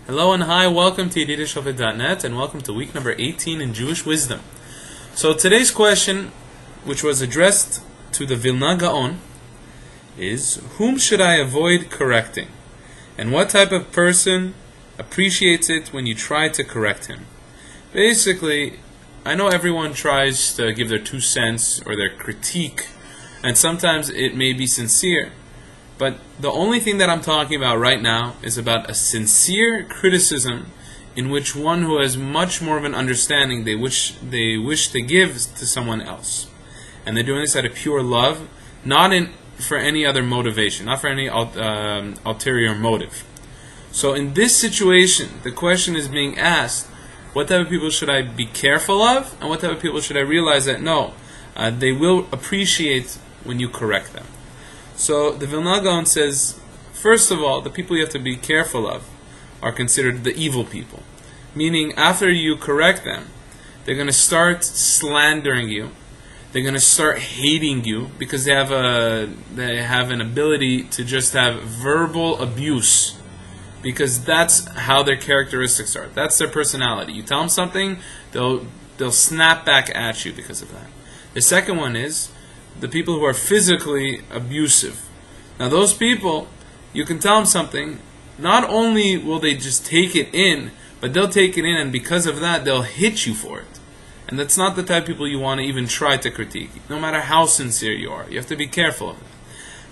Hello and hi, welcome to Yedidia Shofet.net and welcome to week number 18 in Jewish Wisdom. So today's question, which was addressed to the Vilna Gaon, is whom should I avoid correcting? And what type of person appreciates it when you try to correct him? Basically, I know everyone tries to give their 2 cents or their critique, and sometimes it may be sincere. But the only thing that I'm talking about right now is about a sincere criticism in which one who has much more of an understanding they wish to give to someone else. And they're doing this out of pure love, not for any other motivation, not for any ulterior motive. So in this situation, the question is being asked, what type of people should I be careful of, and what type of people should I realize that no, they will appreciate when you correct them. So the Vilna Gaon says, first of all, the people you have to be careful of are considered the evil people. Meaning, after you correct them, they're going to start slandering you. They're going to start hating you because they have an ability to just have verbal abuse. Because that's how their characteristics are. That's their personality. You tell them something, they'll snap back at you because of that. The second one is the people who are physically abusive. Now those people, you can tell them something, not only will they just take it in, but they'll take it in, and because of that, they'll hit you for it. And that's not the type of people you want to even try to critique, no matter how sincere you are. You have to be careful of it.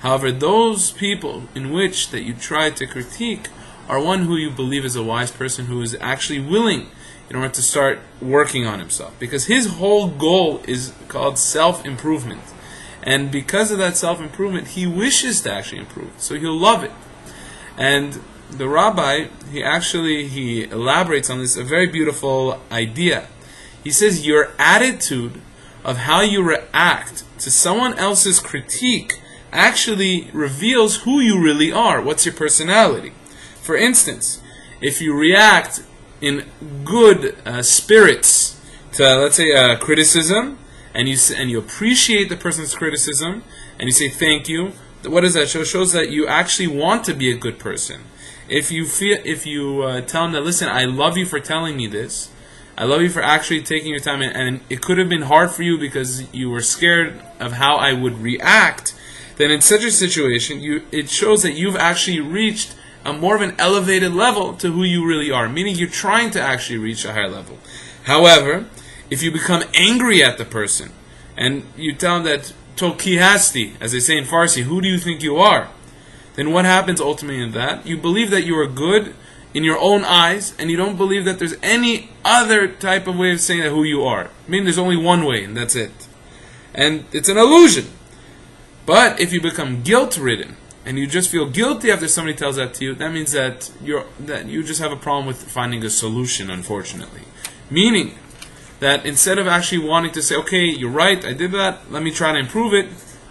However, those people in which that you try to critique are one who you believe is a wise person who is actually willing in order to start working on himself. Because his whole goal is called self-improvement. And because of that self-improvement, he wishes to actually improve. So he'll love it. And the rabbi, he elaborates on this, a very beautiful idea. He says your attitude of how you react to someone else's critique actually reveals who you really are. What's your personality? For instance, if you react in good spirits to, let's say, a criticism, and you appreciate the person's criticism, and you say thank you, what does that show? It shows that you actually want to be a good person. If you tell them that, listen, I love you for telling me this, I love you for actually taking your time, and it could have been hard for you because you were scared of how I would react, then in such a situation, it shows that you've actually reached a more of an elevated level to who you really are, meaning you're trying to actually reach a higher level. However, if you become angry at the person, and you tell them that, Toki hasti, as they say in Farsi, who do you think you are? Then what happens ultimately in that? You believe that you are good in your own eyes, and you don't believe that there's any other type of way of saying that who you are. I mean, there's only one way, and that's it. And it's an illusion. But if you become guilt-ridden, and you just feel guilty after somebody tells that to you, that means that you just have a problem with finding a solution, unfortunately. Meaning that instead of actually wanting to say, okay, you're right, I did that, let me try to improve it,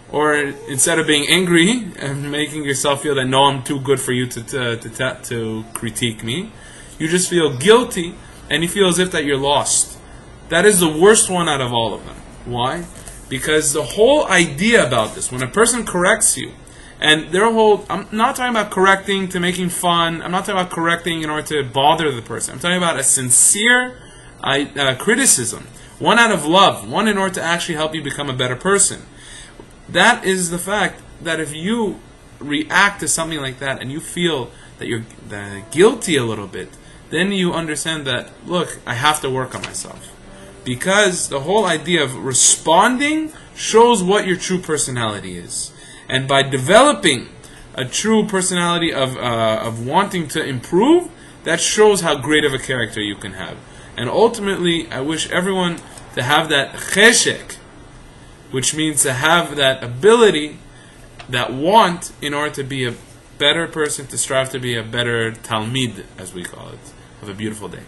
or instead of being angry and making yourself feel that no, I'm too good for you to critique me, you just feel guilty and you feel as if that you're lost. That is the worst one out of all of them. Why? Because the whole idea about this, when a person corrects you, and I'm not talking about correcting to making fun, I'm not talking about correcting in order to bother the person, I'm talking about a sincere criticism, one out of love, one in order to actually help you become a better person. That is the fact that if you react to something like that and you feel that you're guilty a little bit, then you understand that, look, I have to work on myself. Because the whole idea of responding shows what your true personality is. And by developing a true personality of wanting to improve, that shows how great of a character you can have. And ultimately, I wish everyone to have that cheshek, which means to have that ability, that want, in order to be a better person, to strive to be a better talmid, as we call it. Have a beautiful day.